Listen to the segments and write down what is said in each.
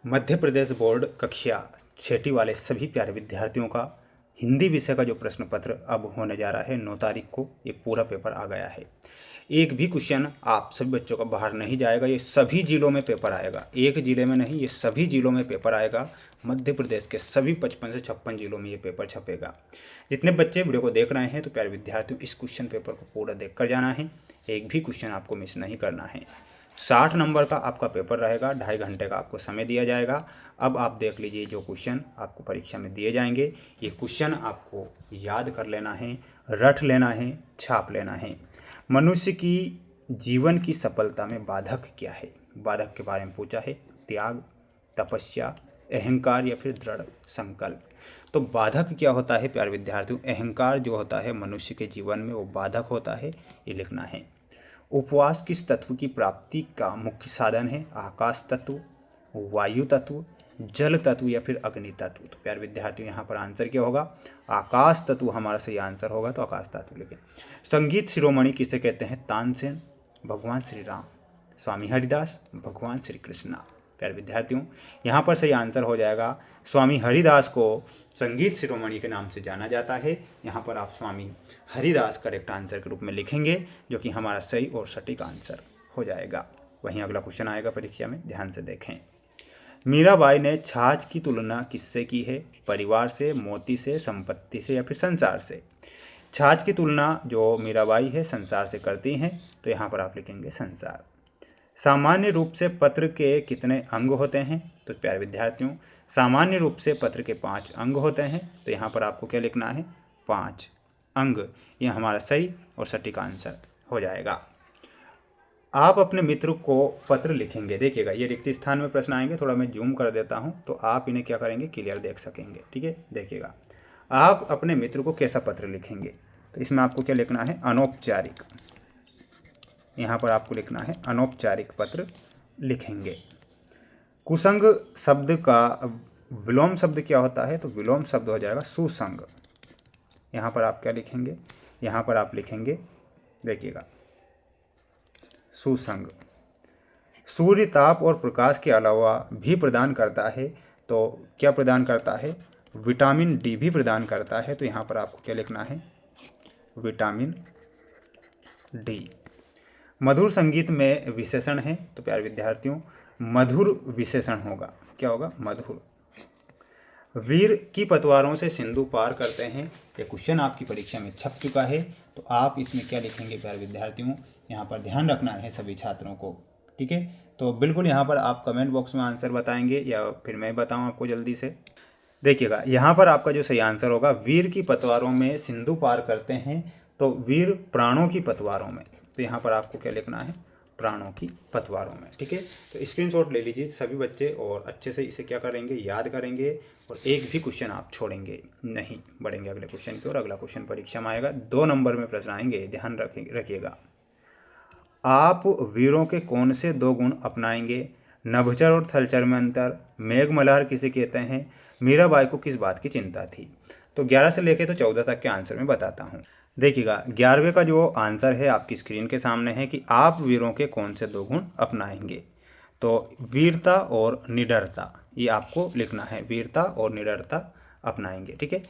Madhya Pradesh board कक्षा छठी वाले सभी प्यारे विद्यार्थियों का हिंदी विषय का जो प्रश्न पत्र अब होने जा रहा है 9 तारीख को, ये पूरा पेपर आ गया है। एक भी क्वेश्चन आप सभी बच्चों का बाहर नहीं जाएगा, ये सभी जिलों में पेपर आएगा। एक जिले में नहीं, ये सभी जिलों में पेपर आएगा। मध्य प्रदेश के सभी 55 से 56 जिलों में ये पेपर छपेगा। जितने बच्चे वीडियो को देख रहे हैं तो प्यारे विद्यार्थियों, इस क्वेश्चन पेपर को पूरा देख कर जाना है, एक भी क्वेश्चन आपको मिस नहीं करना है। 60 नंबर का आपका पेपर रहेगा, 2.5 घंटे का आपको समय दिया जाएगा। अब आप देख लीजिए जो क्वेश्चन आपको परीक्षा में दिए जाएंगे, ये क्वेश्चन आपको याद कर लेना है, रट लेना है, छाप लेना है। मनुष्य की जीवन की सफलता में बाधक क्या है? बाधक के बारे में पूछा है। त्याग, तपस्या, अहंकार या फिर दृढ़ संकल्प। तो बाधक क्या होता है प्यारे विद्यार्थियों? अहंकार जो होता है मनुष्य के जीवन में, वो बाधक होता है, ये लिखना है। उपवास किस तत्व की प्राप्ति का मुख्य साधन है? आकाश तत्व, वायु तत्व, जल तत्व या फिर अग्नि तत्व। तो प्यारे विद्यार्थियों, यहाँ पर आंसर क्या होगा? आकाश तत्व हमारा सही आंसर होगा, तो आकाश तत्व लिखें। संगीत शिरोमणि किसे कहते हैं? तानसेन, भगवान श्री राम, स्वामी हरिदास, भगवान श्री कृष्णा। प्यारे विद्यार्थियों, यहाँ पर सही आंसर हो जाएगा स्वामी हरिदास को संगीत शिरोमणि के नाम से जाना जाता है। यहाँ पर आप स्वामी हरिदास करेक्ट आंसर के रूप में लिखेंगे, जो कि हमारा सही और सटीक आंसर हो जाएगा। वहीं अगला क्वेश्चन आएगा परीक्षा में, ध्यान से देखें। मीराबाई ने छाछ की तुलना किससे की है? परिवार से, मोती से, संपत्ति से या फिर संसार से। छाछ की तुलना जो मीराबाई है संसार से करती हैं, तो यहाँ पर आप लिखेंगे संसार। सामान्य रूप से पत्र के कितने अंग होते हैं? तो प्यारे विद्यार्थियों, सामान्य रूप से पत्र के 5 अंग होते हैं, तो यहाँ पर आपको क्या लिखना है? 5 अंग। यह हमारा सही और सटीक आंसर हो जाएगा। आप अपने मित्र को पत्र लिखेंगे, देखिएगा ये रिक्त स्थान में प्रश्न आएंगे, थोड़ा मैं जूम कर देता हूँ तो आप इन्हें क्या करेंगे, क्लियर देख सकेंगे। ठीक है, देखिएगा आप अपने मित्र को कैसा पत्र लिखेंगे, तो इसमें आपको क्या लिखना है? अनौपचारिक। यहाँ पर आपको लिखना है अनौपचारिक पत्र लिखेंगे। कुसंग शब्द का विलोम शब्द क्या होता है? तो विलोम शब्द हो जाएगा सुसंग। यहाँ पर आप क्या लिखेंगे? यहाँ पर आप लिखेंगे, देखिएगा, सुसंग। सूर्य ताप और प्रकाश के अलावा भी प्रदान करता है, तो क्या प्रदान करता है? विटामिन डी भी प्रदान करता है, तो यहाँ पर आपको क्या लिखना है? Vitamin D. मधुर संगीत में विशेषण है, तो प्यारे विद्यार्थियों मधुर विशेषण होगा, क्या होगा? मधुर। वीर की पतवारों से सिंधु पार करते हैं, ये क्वेश्चन आपकी परीक्षा में छप चुका है, तो आप इसमें क्या लिखेंगे प्यारे विद्यार्थियों? यहाँ पर ध्यान रखना है सभी छात्रों को। ठीक है, तो बिल्कुल यहाँ पर आप कमेंट बॉक्स में आंसर बताएंगे या फिर मैं बताऊँ आपको जल्दी से। देखिएगा यहाँ पर आपका जो सही आंसर होगा, वीर की पतवारों में सिंधु पार करते हैं, तो वीर प्राणों की पतवारों में, तो यहाँ पर आपको क्या लिखना है? प्राणों की पतवारों में। ठीक है, तो स्क्रीनशॉट ले लीजिए सभी बच्चे और अच्छे से इसे क्या करेंगे? याद करेंगे, और एक भी क्वेश्चन आप छोड़ेंगे नहीं, बढ़ेंगे अगले क्वेश्चन की ओर। अगला क्वेश्चन परीक्षा में आएगा, 2 नंबर में प्रश्न आएंगे, ध्यान रखिएगा। आप वीरों के कौन से 2 गुण अपनाएंगे? नभचर और थलचर में अंतर, मेघ मल्हार किसे कहते हैं, मीराबाई को किस बात की चिंता थी। तो 11 से लेकर तो 14 तक के आंसर में बताता हूँ। देखिएगा 11वें का जो आंसर है आपकी स्क्रीन के सामने है कि आप वीरों के कौन से 2 गुण अपनाएंगे। तो वीरता और निडरता, ये आपको लिखना है, वीरता और निडरता अपनाएंगे। ठीक है,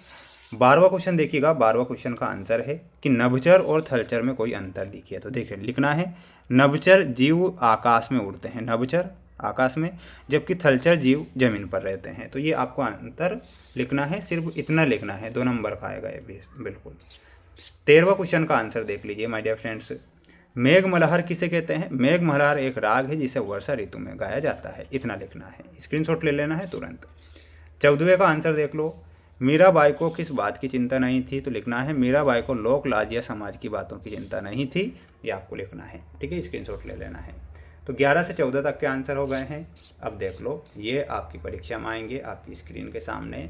12वां क्वेश्चन देखिएगा, 12वां क्वेश्चन का आंसर है कि नभचर और थलचर में कोई अंतर लिखिए। तो देखिए लिखना है, नभचर जीव आकाश में उड़ते हैं, नभचर आकाश में, जबकि थलचर जीव जमीन पर रहते हैं। तो ये आपको अंतर लिखना है, सिर्फ इतना लिखना है, 2 नंबर का आएगा ये बिल्कुल। 13वां क्वेश्चन का आंसर देख लीजिए माय डियर फ्रेंड्स। मेघ मल्हार किसे कहते हैं? मेघ मल्हार एक राग है जिसे वर्षा ऋतु में गाया जाता है, इतना लिखना है, स्क्रीनशॉट ले लेना है तुरंत। 14वें का आंसर देख लो, मीराबाई को किस बात की चिंता नहीं थी? तो लिखना है, मीराबाई को लोक लाज या समाज की बातों की चिंता नहीं थी, ये आपको लिखना है। ठीक है, स्क्रीनशॉट ले लेना है। तो 11 से 14 तक के आंसर हो गए हैं। अब देख लो, ये आपकी परीक्षा में आएंगे, आपकी स्क्रीन के सामने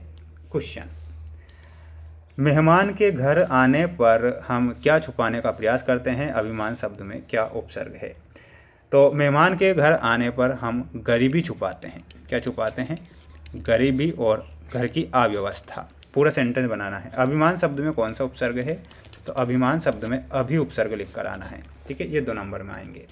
क्वेश्चन। मेहमान के घर आने पर हम क्या छुपाने का प्रयास करते हैं? अभिमान शब्द में क्या उपसर्ग है? तो मेहमान के घर आने पर हम गरीबी छुपाते हैं, क्या छुपाते हैं? गरीबी और घर की अव्यवस्था। पूरा सेंटेंस बनाना है। अभिमान शब्द में कौन सा उपसर्ग है? तो अभिमान शब्द में अभी उपसर्ग लिख कर आना है। ठीक है, ये 2 नंबर में आएंगे।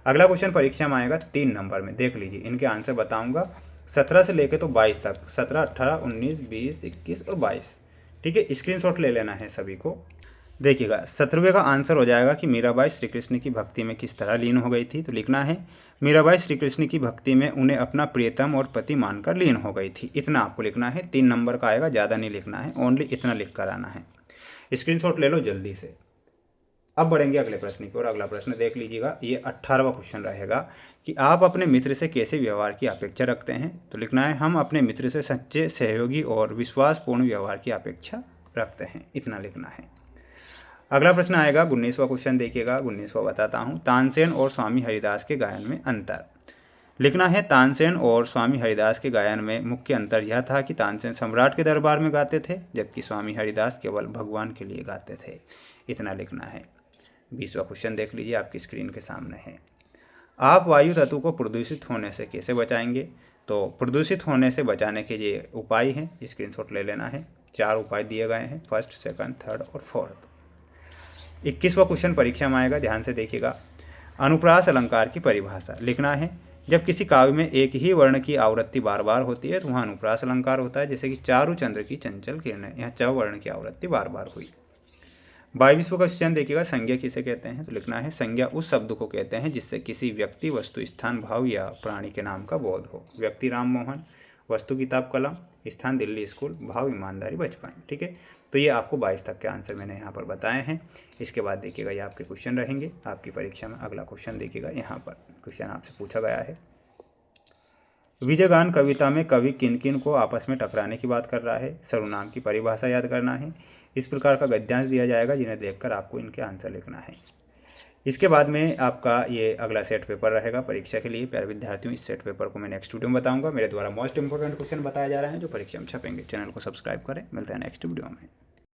अगला क्वेश्चन परीक्षा में आएगा 3 नंबर में, देख लीजिए, इनके आंसर बताऊंगा 17 से लेके तो 22 तक, 17, 18, 19, 20, 21 और 22। ठीक है, स्क्रीनशॉट ले लेना है सभी को। देखिएगा 17वें का आंसर हो जाएगा कि मीराबाई श्री कृष्ण की भक्ति में किस तरह लीन हो गई थी। तो लिखना है मीराबाई श्री कृष्ण की भक्ति में उन्हें अपना प्रियतम और पति मानकर लीन हो गई थी। इतना आपको लिखना है, 3 नंबर का आएगा, ज़्यादा नहीं लिखना है, ओनली इतना लिख कर आना है। स्क्रीनशॉट ले लो जल्दी से। अब बढ़ेंगे अगले प्रश्न की ओर। अगला प्रश्न देख लीजिएगा, ये 18वां क्वेश्चन रहेगा कि आप अपने मित्र से कैसे व्यवहार की अपेक्षा रखते हैं। तो लिखना है हम अपने मित्र से सच्चे, सहयोगी और विश्वासपूर्ण व्यवहार की अपेक्षा रखते हैं। इतना लिखना है। अगला प्रश्न आएगा 19वां क्वेश्चन, देखिएगा 19वां बताता हूँ। तानसेन और स्वामी हरिदास के गायन में अंतर। लिखना है तानसेन और स्वामी हरिदास के गायन में मुख्य अंतर यह था कि तानसेन सम्राट के दरबार में गाते थे, जबकि स्वामी हरिदास केवल भगवान के लिए गाते थे। इतना लिखना है। 20वां क्वेश्चन देख लीजिए, आपकी स्क्रीन के सामने है। आप वायु तत्व को प्रदूषित होने से कैसे बचाएंगे। तो प्रदूषित होने से बचाने के ये उपाय हैं, स्क्रीनशॉट ले लेना है। 4 उपाय दिए गए हैं, फर्स्ट, सेकंड, थर्ड और फोर्थ। 21वां क्वेश्चन परीक्षा में आएगा, ध्यान से देखिएगा। अनुप्रास अलंकार की परिभाषा। लिखना है जब किसी काव्य में एक ही वर्ण की आवृत्ति बार बार होती है तो वहाँ अनुप्रास अलंकार होता है। जैसे कि चारु चंद्र की चंचल किरणें, यहाँ च वर्ण की आवृत्ति बार बार हुई। 22वां क्वेश्चन देखिएगा, संज्ञा किसे कहते हैं। तो लिखना है संज्ञा उस शब्द को कहते हैं जिससे किसी व्यक्ति, वस्तु, स्थान, भाव या प्राणी के नाम का बोध हो। व्यक्ति राम मोहन, वस्तु किताब कलम, स्थान दिल्ली स्कूल, भाव ईमानदारी बचपन। ठीक है, तो ये आपको 22 तक के आंसर मैंने यहाँ पर बताए हैं। इसके बाद देखिएगा ये आपके क्वेश्चन रहेंगे आपकी परीक्षा में। अगला क्वेश्चन देखिएगा, यहाँ पर क्वेश्चन आपसे पूछा गया है। विजयगान कविता में कवि किन किन को आपस में टकराने की बात कर रहा है। सर्वनाम की परिभाषा याद करना है। इस प्रकार का गद्यांश दिया जाएगा जिन्हें देखकर आपको इनके आंसर लिखना है। इसके बाद में आपका ये अगला सेट पेपर रहेगा परीक्षा के लिए। प्यारे विद्यार्थियों, इस सेट पेपर को मैं नेक्स्ट वीडियो में बताऊंगा। मेरे द्वारा मोस्ट इंपोर्टेंट क्वेश्चन बताए जा रहे हैं जो परीक्षा में छपेंगे। चैनल को सब्सक्राइब करें, मिलते हैं नेक्स्ट वीडियो में।